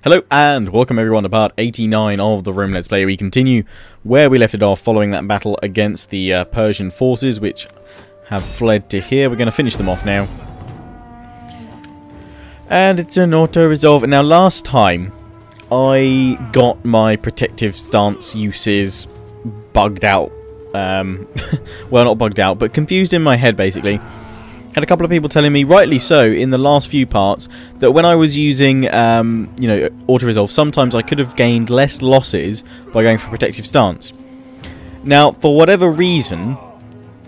Hello and welcome everyone to part 89 of the Rome Let's Play. We continue where we left it off following that battle against the Persian forces, which have fled to here. We're going to finish them off now. And it's an auto-resolve. Now last time I got my protective stance uses bugged out. Well, not bugged out, but confused in my head basically. Had a couple of people telling me, rightly so, in the last few parts, that when I was using, you know, auto-resolve, sometimes I could have gained less losses by going for protective stance. Now, for whatever reason,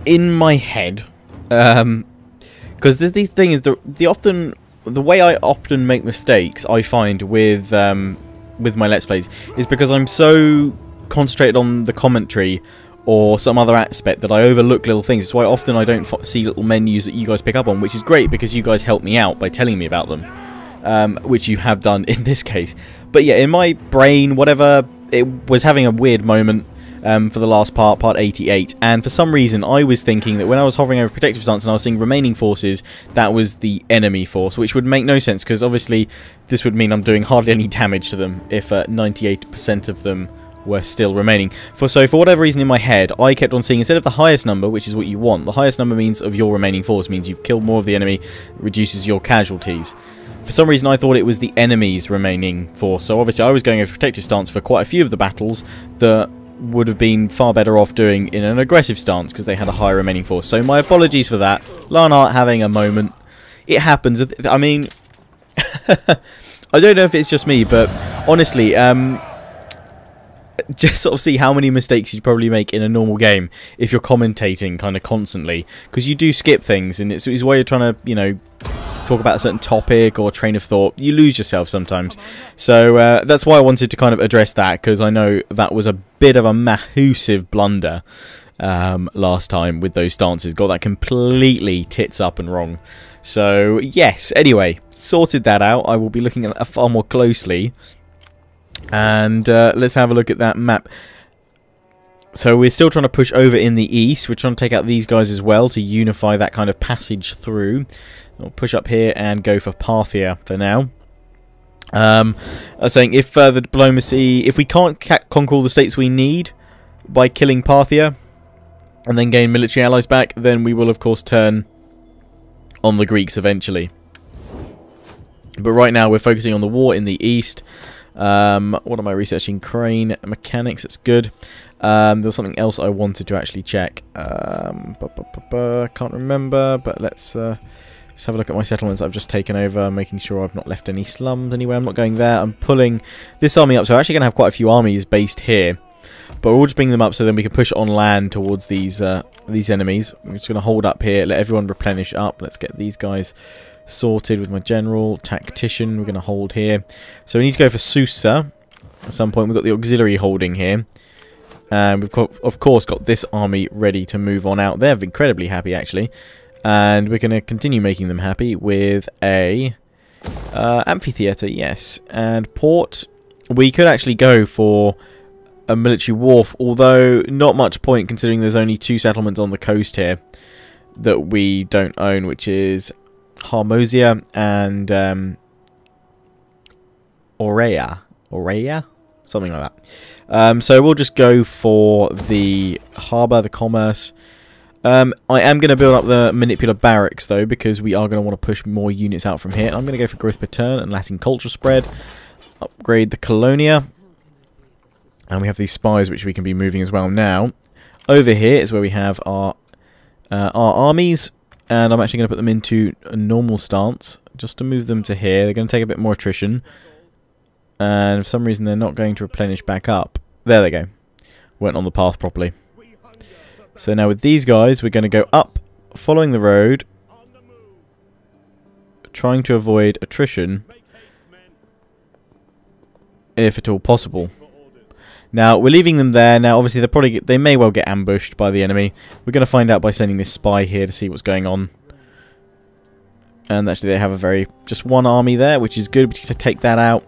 in my head, because the thing is, the way I often make mistakes, I find with my Let's Plays, is because I'm so concentrated on the commentary or some other aspect that I overlook little things. It's why often I don't see little menus that you guys pick up on, which is great because you guys help me out by telling me about them, which you have done in this case. But yeah, in my brain, whatever, it was having a weird moment for the last part 88, and for some reason I was thinking that when I was hovering over protective stance and I was seeing remaining forces, that was the enemy force, which would make no sense because obviously this would mean I'm doing hardly any damage to them if 98% of them were still remaining. So for whatever reason in my head, I kept on seeing, instead of the highest number, which is what you want, the highest number means of your remaining force, means you've killed more of the enemy, reduces your casualties. For some reason I thought it was the enemy's remaining force, so obviously I was going over protective stance for quite a few of the battles that would have been far better off doing in an aggressive stance because they had a higher remaining force. So my apologies for that. Lionheart having a moment. It happens. I mean, I don't know if it's just me, but honestly, just sort of see how many mistakes you probably make in a normal game if you're commentating kind of constantly, because you do skip things, and it's why you're trying to, you know, talk about a certain topic or train of thought. You lose yourself sometimes. So that's why I wanted to kind of address that, because I know that was a bit of a massive blunder last time with those stances. Got that completely tits up and wrong. So yes, anyway, sorted that out. I will be looking at that far more closely. And let's have a look at that map. So we're still trying to push over in the east. We're trying to take out these guys as well to unify that kind of passage through. We'll push up here and go for Parthia for now. I was saying, if the diplomacy, if we can't conquer all the states we need by killing Parthia and then gain military allies back, then we will of course turn on the Greeks eventually. But right now we're focusing on the war in the east. What am I researching? Crane mechanics, that's good. There was something else I wanted to actually check. Can't remember, but let's just have a look at my settlements I've just taken over, making sure I've not left any slums anywhere. I'm not going there. I'm pulling this army up, so I'm actually going to have quite a few armies based here. But we'll just bring them up so then we can push on land towards these enemies. We're just going to hold up here, let everyone replenish up. Let's get these guys sorted with my general tactician. We're going to hold here, so we need to go for Susa at some point. We've got the auxiliary holding here, and we've got, of course, got this army ready to move on out. They're incredibly happy actually, and we're going to continue making them happy with a amphitheater, yes, and port. We could actually go for a military wharf, although not much point considering there's only 2 settlements on the coast here that we don't own, which is Harmosia and Aurea, something like that. So we'll just go for the harbour, the commerce. I am going to build up the manipular barracks though, because we are going to want to push more units out from here. I'm going to go for growth per turn and Latin culture spread. Upgrade the colonia, and we have these spies which we can be moving as well. Now over here is where we have our armies. And I'm actually going to put them into a normal stance, just to move them to here. They're going to take a bit more attrition. And for some reason they're not going to replenish back up. There they go. Went on the path properly. So now with these guys, we're going to go up, following the road, trying to avoid attrition, if at all possible. Now, we're leaving them there. Now, obviously, they may well get ambushed by the enemy. We're going to find out by sending this spy here to see what's going on. And actually, they have just one army there, which is good. We need to take that out.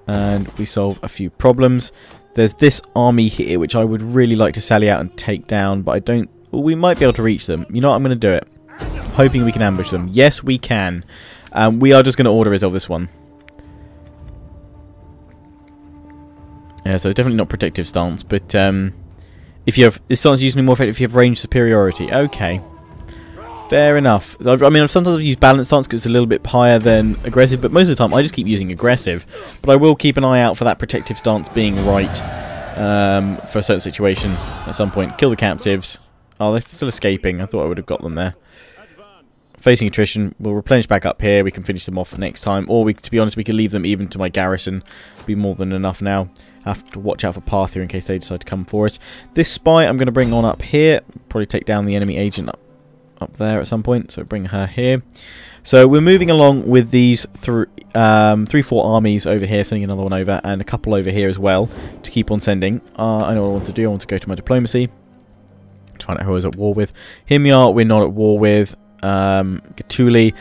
And we solve a few problems. There's this army here, which I would really like to sally out and take down, but I don't... Well, we might be able to reach them. You know what? I'm going to do it. Hoping we can ambush them. Yes, we can. We are just going to auto-resolve this one. Yeah, so definitely not protective stance, but if you have this stance is usually more effective if you have range superiority. Okay, fair enough. I mean, sometimes I've used balance stance because it's a little bit higher than aggressive, but most of the time I just keep using aggressive. But I will keep an eye out for that protective stance being right for a certain situation at some point. Kill the captives. Oh, they're still escaping. I thought I would have got them there. Facing attrition, we'll replenish back up here. We can finish them off next time, or to be honest, we can leave them even to my garrison. Be more than enough now. I have to watch out for Parthia in case they decide to come for us. This spy I'm going to bring on up here. Probably take down the enemy agent up there at some point. So bring her here. So we're moving along with these 3-4 armies over here, sending another one over, and a couple over here as well to keep on sending. I know what I want to do. I want to go to my diplomacy to find out who I was at war with. Himyar, we're not at war with. Gatuli,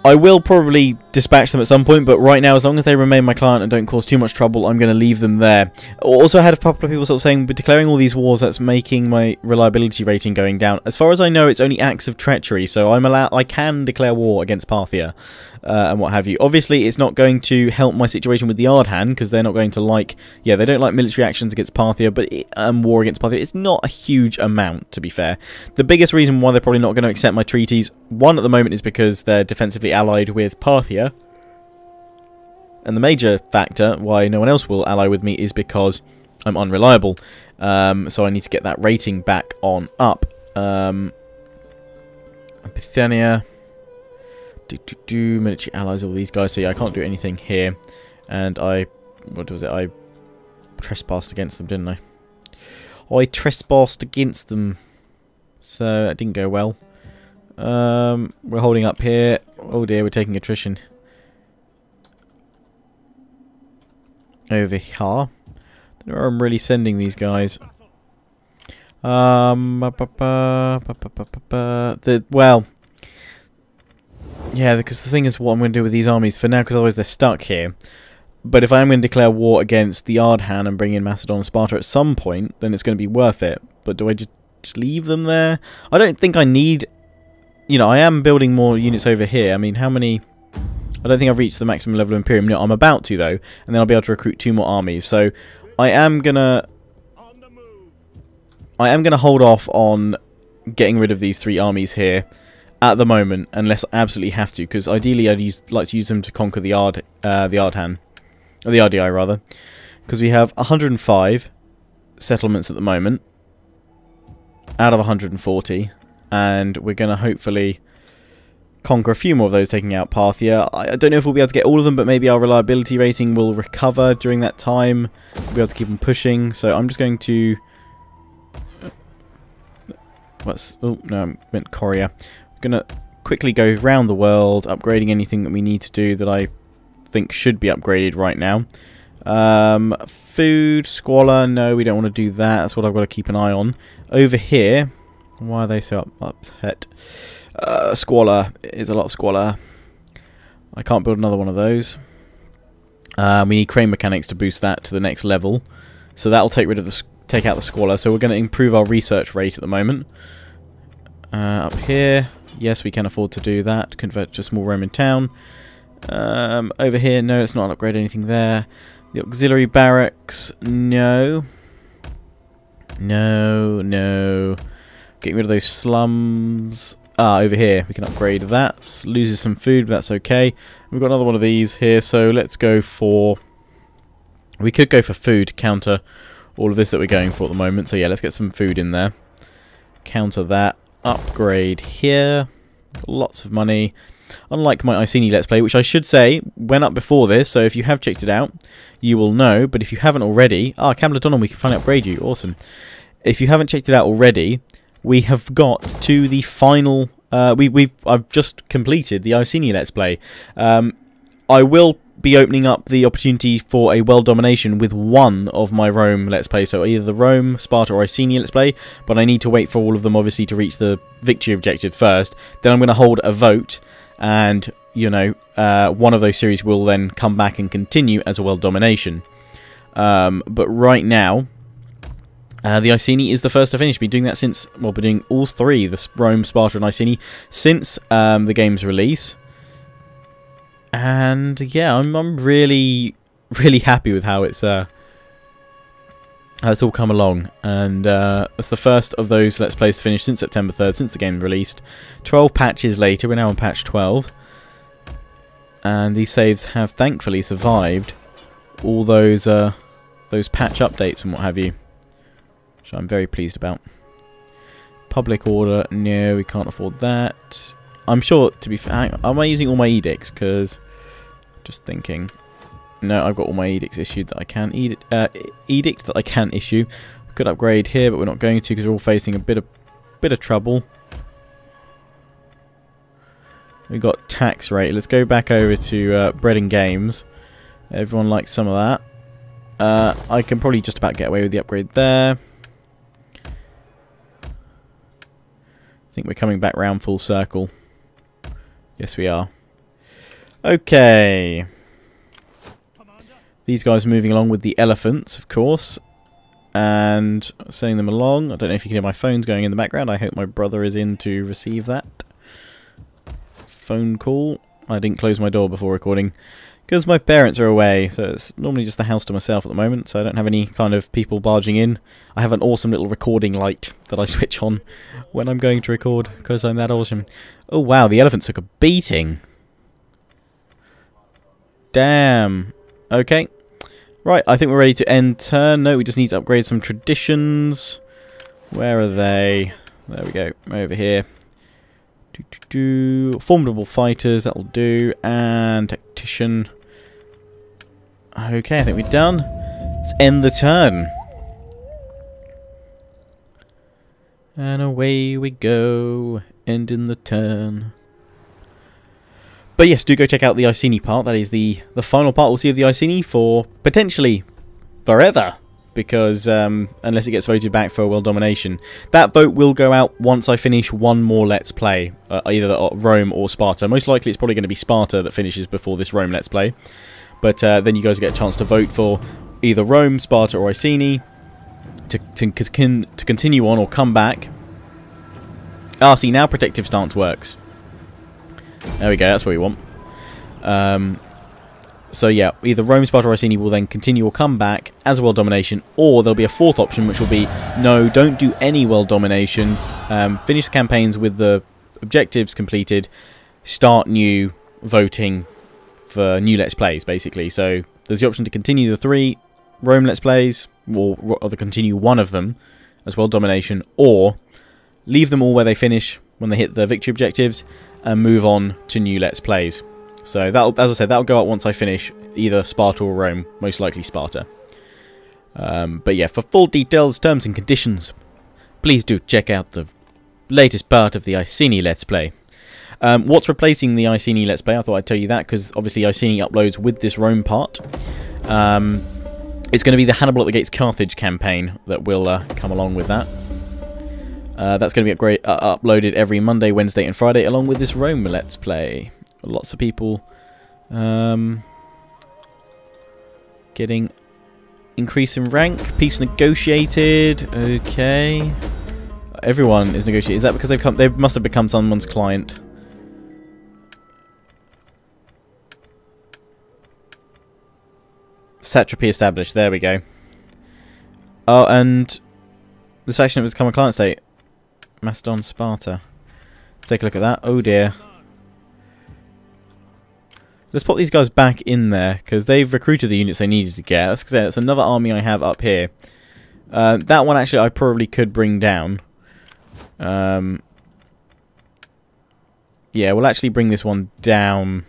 I will probably dispatch them at some point, but right now, as long as they remain my client and don't cause too much trouble, I'm going to leave them there. Also, I had a couple of people sort of saying, but declaring all these wars, that's making my reliability rating going down. As far as I know, it's only acts of treachery, so I can declare war against Parthia and what have you. Obviously, it's not going to help my situation with the Ardhan, because they're not going to like, yeah, they don't like military actions against Parthia, but war against Parthia, it's not a huge amount, to be fair. The biggest reason why they're probably not going to accept my treaties, one at the moment, is because they're defensively allied with Parthia. And the major factor why no one else will ally with me is because I'm unreliable. So I need to get that rating back on up. Bithynia. Military allies, all these guys. So yeah, I can't do anything here. And what was it? I trespassed against them, didn't I? I trespassed against them. So that didn't go well. We're holding up here. Oh dear, we're taking attrition. Over here. I don't know where I'm really sending these guys. Well, yeah, because the thing is what I'm going to do with these armies for now, because otherwise they're stuck here. But if I am going to declare war against the Ardhan and bring in Macedon and Sparta at some point, then it's going to be worth it. But do I just leave them there? I don't think I need... You know, I am building more units over here. I mean, how many... I don't think I've reached the maximum level of Imperium. No, I'm about to, though. And then I'll be able to recruit 2 more armies. So, I am gonna hold off on getting rid of these 3 armies here at the moment, unless I absolutely have to. Because ideally, I'd like to use them to conquer the Ardhan. Or the RDI, rather. Because we have 105 settlements at the moment. Out of 140. And we're going to hopefully conquer a few more of those, taking out Parthia. I don't know if we'll be able to get all of them, but maybe our reliability rating will recover during that time. We'll be able to keep them pushing. So I'm just going to... Oh, no, I meant Korea. I'm going to quickly go around the world, upgrading anything that we need to do that I think should be upgraded right now. Food, squalor, no, we don't want to do that. That's what I've got to keep an eye on. Over here, why are they so upset? Squalor is a lot of squalor. I can't build another one of those. We need crane mechanics to boost that to the next level, so that'll take out the squalor. So we're going to improve our research rate at the moment. Up here, yes, we can afford to do that. Convert to a small Roman town. Over here, no, let's not upgrade anything there. The auxiliary barracks, no. No. Getting rid of those slums. Over here, we can upgrade that. Loses some food, but that's okay. We've got another one of these here, so let's go for... We could go for food to counter all of this that we're going for at the moment. So yeah, let's get some food in there. Counter that. Upgrade here. Lots of money. Unlike my Iceni Let's Play, which I should say went up before this, so if you have checked it out, you will know. But if you haven't already... Camladon, we can finally upgrade you. Awesome. If you haven't checked it out already... We have got to the final... I've just completed the Iceni Let's Play. I will be opening up the opportunity for a world domination with one of my Rome Let's Play. So either the Rome, Sparta, or Iceni Let's Play. But I need to wait for all of them, obviously, to reach the victory objective first. Then I'm going to hold a vote. And, you know, one of those series will then come back and continue as a world domination. But right now... the Iceni is the first to finish. Been doing that since, well, been doing all 3, the Rome, Sparta, and Iceni, since the game's release. And yeah, I'm really, really happy with how it's It's all come along, and it's the first of those Let's Plays to finish since September 3rd, since the game released. 12 patches later, we're now on patch 12, and these saves have thankfully survived all those patch updates and what have you, which I'm very pleased about. Public order, no, we can't afford that. I'm sure, to be fair, am I using all my edicts? Because, just thinking... No, I've got all my edicts issued that I can edict that I can issue. We could upgrade here, but we're not going to because we're all facing a bit of trouble. We got tax rate. Let's go back over to bread and games. Everyone likes some of that. I can probably just about get away with the upgrade there. I think we're coming back round full circle. Yes, we are. Okay. These guys are moving along with the elephants, of course, and sending them along. I don't know if you can hear my phones going in the background. I hope my brother is in to receive that phone call. I didn't close my door before recording because my parents are away, so it's normally just the house to myself at the moment, so I don't have any kind of people barging in. I have an awesome little recording light that I switch on when I'm going to record because I'm that awesome. Oh wow, the elephants took a beating. Damn. Okay. Right, I think we're ready to end turn. No, we just need to upgrade some traditions. Where are they? There we go. Over here. Formidable fighters, that'll do. And tactician. Okay, I think we're done. Let's end the turn. And away we go. Ending the turn. But yes, do go check out the Iceni part. That is the final part we'll see of the Iceni for potentially forever. Because unless it gets voted back for world domination. That vote will go out once I finish one more Let's Play. Either Rome or Sparta. Most likely it's probably going to be Sparta that finishes before this Rome Let's Play. But then you guys get a chance to vote for either Rome, Sparta or Iceni. To continue on or come back. Ah, see, now protective stance works. There we go, that's what we want. So yeah, either Rome, Sparta or Iceni will then continue or come back as a world domination, or there'll be a fourth option which will be, no, don't do any world domination, finish the campaigns with the objectives completed, start new voting for new Let's Plays, basically. So there's the option to continue the 3 Rome Let's Plays, or to continue one of them as world domination, or leave them all where they finish when they hit the victory objectives, and move on to new Let's Plays. So that'll, as I said, that'll go up once I finish either Sparta or Rome, most likely Sparta. But yeah, for full details, terms and conditions, please do check out the latest part of the Iceni Let's Play. What's replacing the Iceni Let's Play? I thought I'd tell you that because obviously Iceni uploads with this Rome part. It's going to be the Hannibal at the Gates Carthage campaign that will come along with that. That's going to be uploaded every Monday, Wednesday and Friday along with this Rome Let's Play. Lots of people getting increase in rank. Peace negotiated. Okay. Everyone is negotiating. Is that because they must have become someone's client? Satrapy established. There we go. Oh, and this faction has become a client state. Macedon, Sparta. Let's take a look at that. Oh dear. Let's put these guys back in there because they've recruited the units they needed to get. That's another army I have up here. That one actually I probably could bring down. Yeah, we'll actually bring this one down.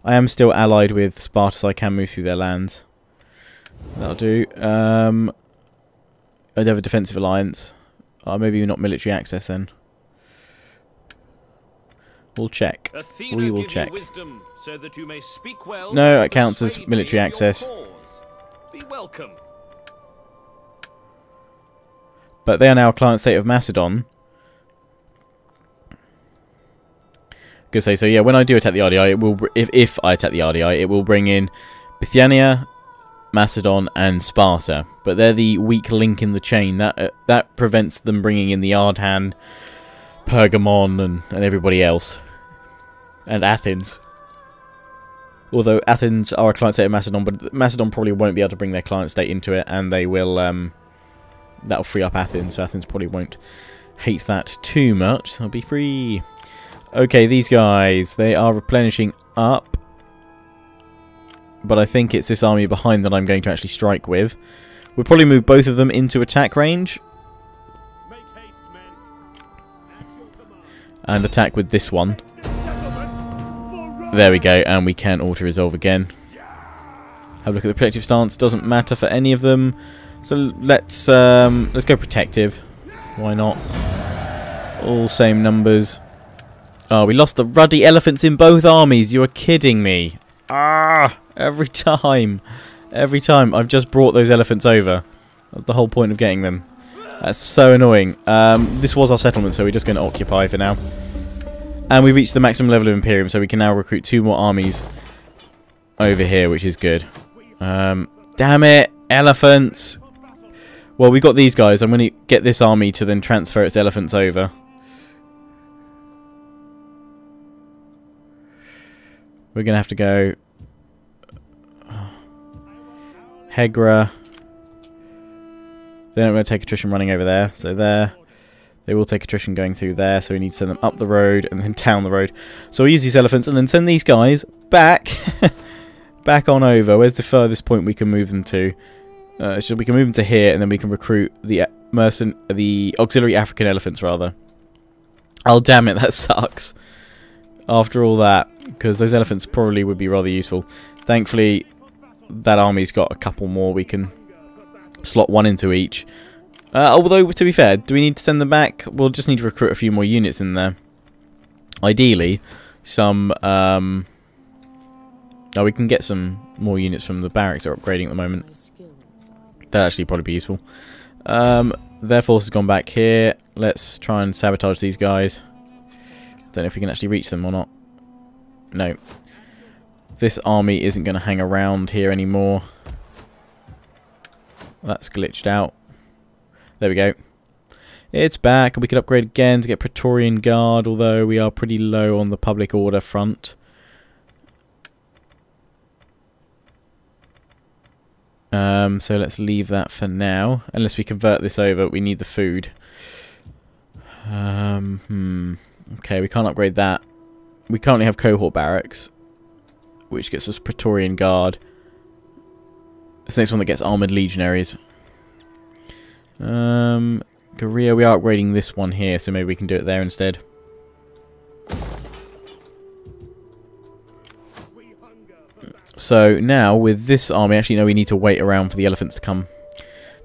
I am still allied with Sparta, so I can move through their lands. That'll do. I'd have a defensive alliance. Maybe not military access then. We'll check. We will check. So that you may speak well. No, it counts as military access. Be welcome. But they are now a client state of Macedon. Good say so. Yeah, when I do attack the RDI, it will. If I attack the RDI, it will bring in Bithynia, Macedon, and Sparta. But they're the weak link in the chain. That prevents them bringing in the Ardhan, Pergamon, and everybody else, and Athens. Although Athens are a client state of Macedon, but Macedon probably won't be able to bring their client state into it, and they will, that'll free up Athens, so Athens probably won't hate that too much. They'll be free. Okay, these guys, they are replenishing up. But I think it's this army behind that I'm going to actually strike with. We'll probably move both of them into attack range. And attack with this one. There we go, and we can auto-resolve again. Have a look at the protective stance. Doesn't matter for any of them. So let's go protective. Why not? All same numbers. Oh, we lost the ruddy elephants in both armies. You are kidding me. Ah! Every time. Every time. I've just brought those elephants over. That's the whole point of getting them. That's so annoying. This was our settlement, so we're just going to occupy for now. And we reached the maximum level of Imperium, so we can now recruit 2 more armies over here, which is good. Damn it! Elephants! Well, we got these guys. I'm going to get this army to then transfer its elephants over. We're going to have to go... Hegra. They're not going to take attrition running over there. So there. They will take attrition going through there. So we need to send them up the road and then down the road. So we'll use these elephants and then send these guys back. Back on over. Where's the furthest point we can move them to? So we can move them to here and then we can recruit the auxiliary African elephants rather. Oh damn it, that sucks. After all that. Because those elephants probably would be rather useful. Thankfully... that army's got a couple more. We can slot one into each. Although, to be fair, do we need to send them back? We'll just need to recruit a few more units in there. Ideally, some... oh, we can get some more units from the barracks they're upgrading at the moment. That'd actually probably be useful. Their force has gone back here. Let's try and sabotage these guys. Don't know if we can actually reach them or not. No. This army isn't going to hang around here anymore. That's glitched out. There we go. It's back. We could upgrade again to get Praetorian Guard, although we are pretty low on the public order front. So let's leave that for now. Unless we convert this over, we need the food. Okay, we can't upgrade that. We currently have cohort barracks, which gets us Praetorian Guard. It's the next one that gets Armoured Legionaries. Korea, we are upgrading this one here, so maybe we can do it there instead. So now, with this army, actually no, we need to wait around for the elephants to come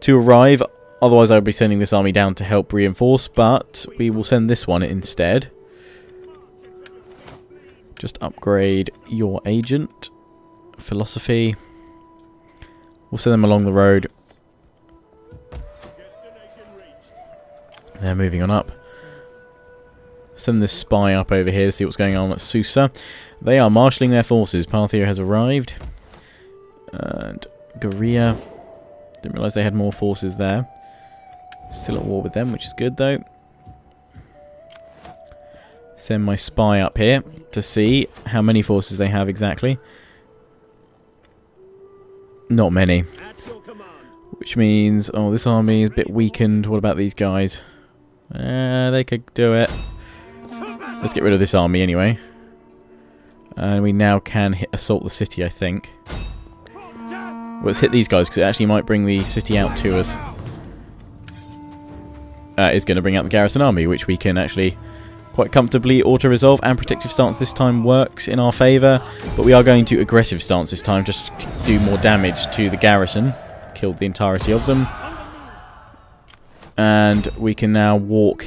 to arrive. Otherwise I would be sending this army down to help reinforce, but we will send this one instead. Just upgrade your agent. Philosophy. We'll send them along the road. They're moving on up. Send this spy up over here to see what's going on at Susa. They are marshalling their forces. Parthia has arrived. And Goria. Didn't realise they had more forces there. Still at war with them, which is good though. Send my spy up here to see how many forces they have exactly. Not many. Which means, oh, this army is a bit weakened. What about these guys? They could do it. Let's get rid of this army anyway. And we now can assault the city, I think. Well, let's hit these guys because it actually might bring the city out to us. It's going to bring out the garrison army, which we can actually quite comfortably auto-resolve, and protective stance this time works in our favour, but we are going to aggressive stance this time just to do more damage to the garrison. Killed the entirety of them. And we can now walk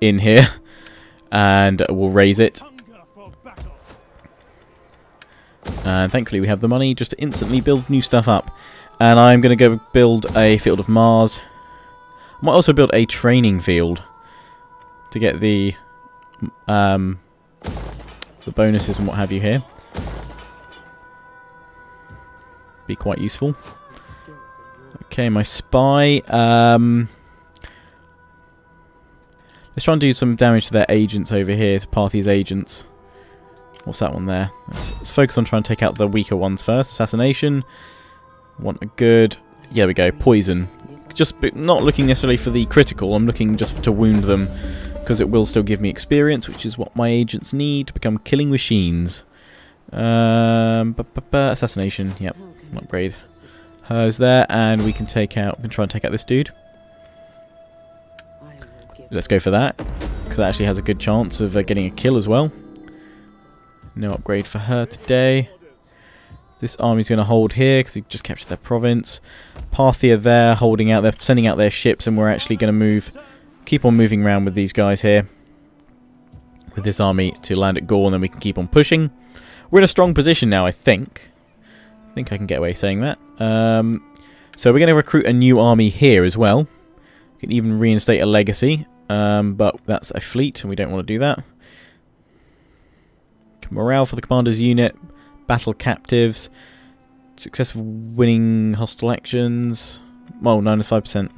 in here and we'll raise it. And thankfully we have the money just to instantly build new stuff up. And I'm going to go build a Field of Mars. I might also build a training field to get the bonuses and what have you here. Be quite useful. Okay, my spy. Let's try and do some damage to their agents over here, to Parthia's agents. What's that one there? Let's focus on trying to take out the weaker ones first. Assassination. Want a good... There we go. Poison. Just not looking necessarily for the critical. I'm looking just to wound them, because it will still give me experience, which is what my agents need to become killing machines. Assassination. Yep. Upgrade hers there, and we can take out... We can try and take out this dude. Let's go for that, because that actually has a good chance of getting a kill as well. No upgrade for her today. This army's going to hold here because we just captured their province. Parthia there, holding out. They're sending out their ships, and we're actually going to keep on moving around with these guys here, with this army to land at Gaul, and then we can keep on pushing. We're in a strong position now, I think. I think I can get away saying that. So we're going to recruit a new army here as well. We can even reinstate a legacy, but that's a fleet, and we don't want to do that. Morale for the commander's unit. Battle captives. Successful winning hostile actions. Well, -5%.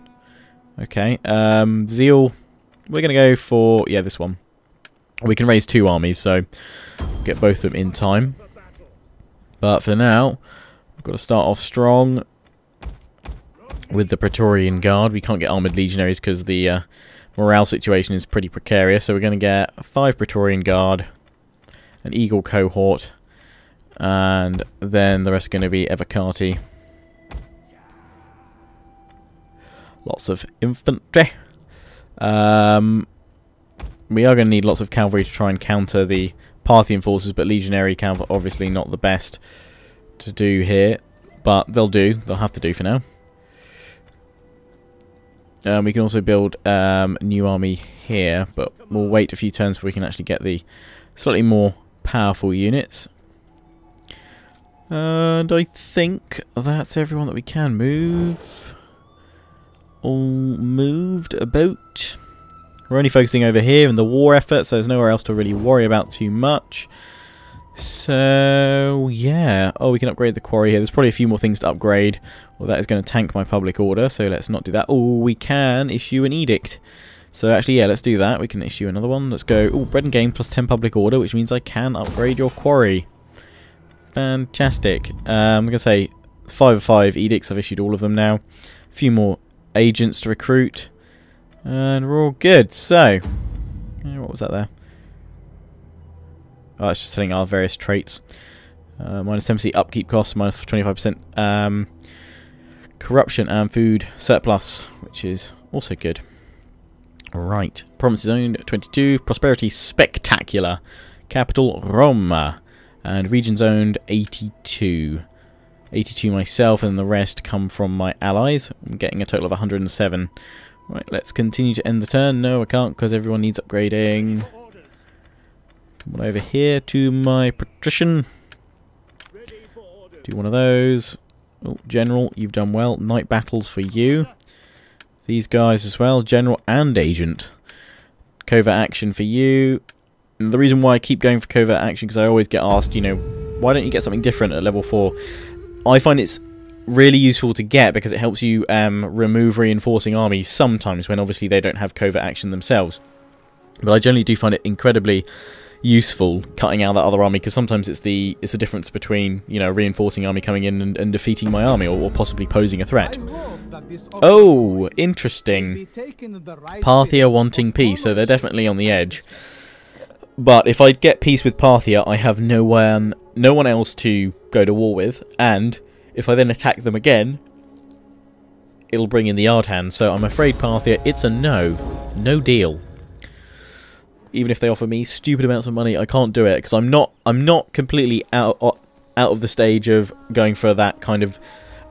Okay. Zeal. We're going to go for... Yeah, this one. We can raise 2 armies, so get both of them in time. But for now, we've got to start off strong with the Praetorian Guard. We can't get armoured legionaries because the morale situation is pretty precarious. So we're going to get 5 Praetorian Guard, an Eagle cohort, and then the rest are going to be Evocati. Lots of infantry. We are going to need lots of cavalry to try and counter the Parthian forces, but legionary cavalry obviously not the best to do here, but they'll do. They'll have to do for now. We can also build a new army here, but we'll wait a few turns before we can actually get the slightly more powerful units. And I think that's everyone that we can move. All moved about. We're only focusing over here in the war effort, so there's nowhere else to really worry about too much. So, yeah. Oh, we can upgrade the quarry here. There's probably a few more things to upgrade. Well, that is going to tank my public order, so let's not do that. Oh, we can issue an edict. So, actually, yeah, let's do that. We can issue another one. Let's go. Oh, bread and game plus 10 public order, which means I can upgrade your quarry. Fantastic. I'm going to say 5 of 5 edicts. I've issued all of them now. A few more agents to recruit. And we're all good. So, what was that there? Oh, it's just setting our various traits. Minus 10% upkeep costs, minus 25% corruption and food surplus, which is also good. Right. Provinces owned 22. Prosperity spectacular. Capital Roma. And regions owned 82. 82 myself, and the rest come from my allies. I'm getting a total of 107. Right, let's continue to end the turn. No, I can't because everyone needs upgrading. Come on over here to my patrician. Do one of those. Oh, general, you've done well. Night battles for you. These guys as well, general and agent. Covert action for you. And the reason why I keep going for covert action, because I always get asked, you know, why don't you get something different at level 4? I find it's really useful to get because it helps you remove reinforcing armies sometimes when obviously they don't have covert action themselves. But I generally do find it incredibly useful cutting out that other army, because sometimes it's the difference between, you know, reinforcing army coming in and defeating my army, or possibly posing a threat. Oh, interesting. Parthia wanting peace, so they're definitely on the edge. But if I get peace with Parthia, I have no one else to go to war with, and if I then attack them again, it'll bring in the Ardhan. So I'm afraid Parthia, it's a no deal. Even if they offer me stupid amounts of money, I can't do it because I'm not completely out of the stage of going for that kind of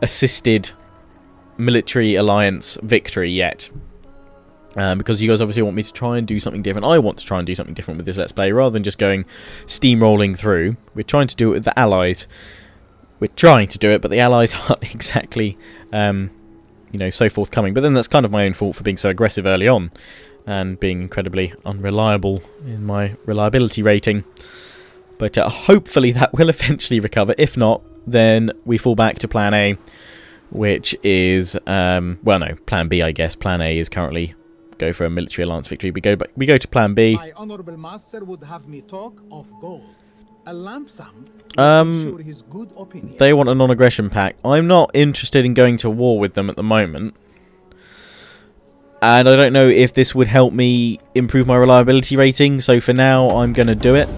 assisted military alliance victory yet. Because you guys obviously want me to try and do something different. I want to try and do something different with this Let's Play rather than just going steamrolling through. We're trying to do it with the allies. We're trying to do it, but the allies aren't exactly, you know, so forthcoming. But then that's kind of my own fault for being so aggressive early on and being incredibly unreliable in my reliability rating. But hopefully that will eventually recover. If not, then we fall back to Plan A, which is, well, no, Plan B, I guess. Plan A is currently go for a military alliance victory. We go to Plan B. My honorable master would have me talk of gold. A lump sum will ensure his good opinion. They want a non-aggression pact. I'm not interested in going to war with them at the moment. And I don't know if this would help me improve my reliability rating, so for now I'm going to do it.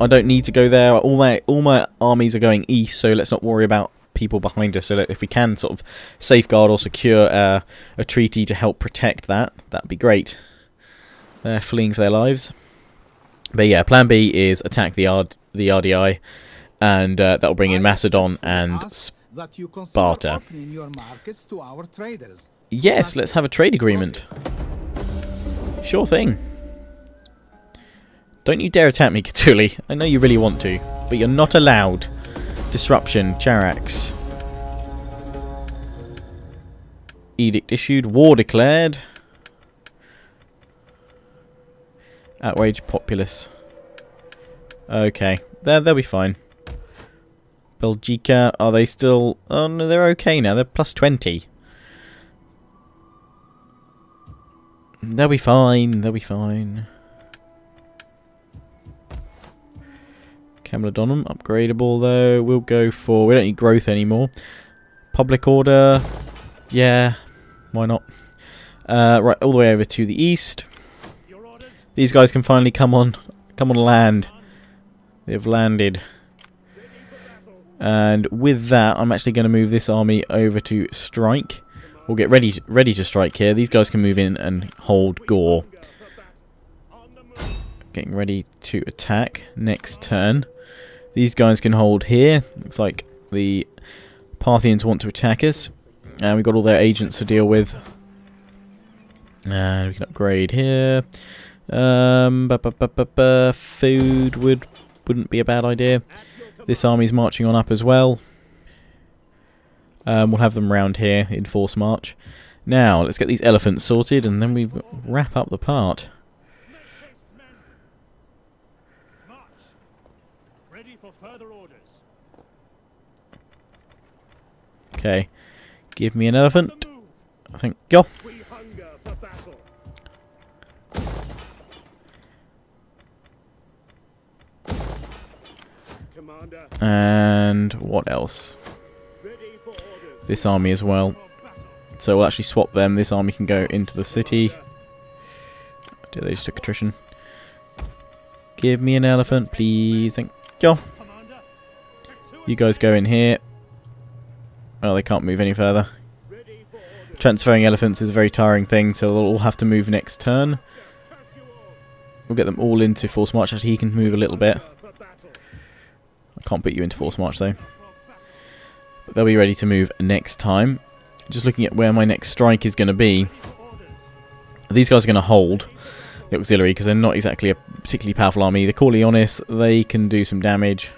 I don't need to go there. All my armies are going east, so let's not worry about people behind us. So that if we can sort of safeguard or secure a treaty to help protect that, that'd be great. They're fleeing for their lives. But yeah, plan B is attack the RDI, and that'll bring in Macedon and Sparta. Yes, let's have a trade agreement. Sure thing. Don't you dare attack me, Cthulhu. I know you really want to, but you're not allowed. Disruption, Charax. Edict issued, war declared. Outraged populace. Okay, they'll be fine. Belgica, are they still... Oh no, they're okay now. They're plus 20. They'll be fine. They'll be fine. Camelodonum, upgradable though. We'll go for... We don't need growth anymore. Public order. Yeah, why not? Right, all the way over to the east. These guys can finally come on land. They've landed. And with that, I'm actually going to move this army over to strike. We'll get ready to strike here. These guys can move in and hold Gore. Getting ready to attack next turn. These guys can hold here. Looks like the Parthians want to attack us. And we've got all their agents to deal with. And we can upgrade here. Food wouldn't be a bad idea. This army's marching on up as well. We'll have them round here in force march. Now, let's get these elephants sorted and then we wrap up the part. Okay, give me an elephant. Thank you. And what else? This army as well. So we'll actually swap them. This army can go into the city. They just took attrition. Give me an elephant, please. Thank you. You guys go in here. Oh, they can't move any further. Transferring elephants is a very tiring thing, so they'll all have to move next turn. We'll get them all into force march. Actually, he can move a little bit. I can't put you into force march though. But they'll be ready to move next time. Just looking at where my next strike is going to be. These guys are going to hold the auxiliary because they're not exactly a particularly powerful army. The Corleones, they can do some damage.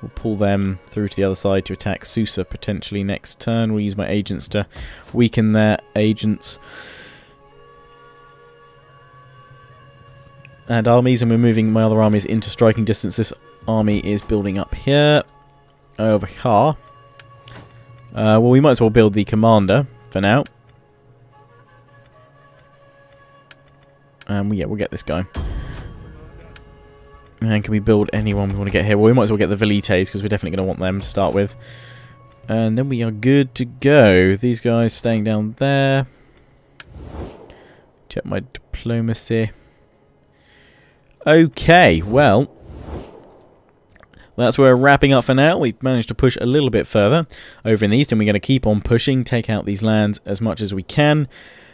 We'll pull them through to the other side to attack Susa potentially next turn. We'll use my agents to weaken their agents. And armies, and we're moving my other armies into striking distance. This army is building up here. Over here. Well, we might as well build the commander for now. Yeah, we'll get this guy. And can we build anyone we want to get here? Well, we might as well get the Velites because we're definitely going to want them to start with. And then we are good to go. These guys staying down there. Check my diplomacy. Okay, well, that's where we're wrapping up for now. We've managed to push a little bit further over in the east, and we're going to keep on pushing, take out these lands as much as we can,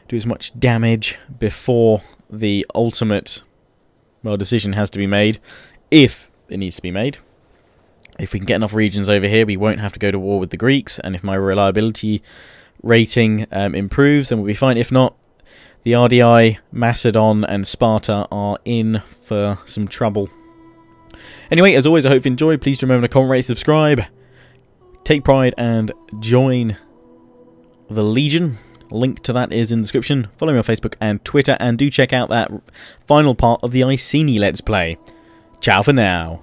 do as much damage before the ultimate, well, decision has to be made, if it needs to be made. If we can get enough regions over here, we won't have to go to war with the Greeks, and if my reliability rating improves, then we'll be fine. If not, the RDI, Macedon, and Sparta are in for some trouble. Anyway, as always, I hope you enjoyed. Please remember to comment, rate, subscribe, take pride, and join the Legion. Link to that is in the description. Follow me on Facebook and Twitter, and do check out that final part of the Iceni Let's Play. Ciao for now.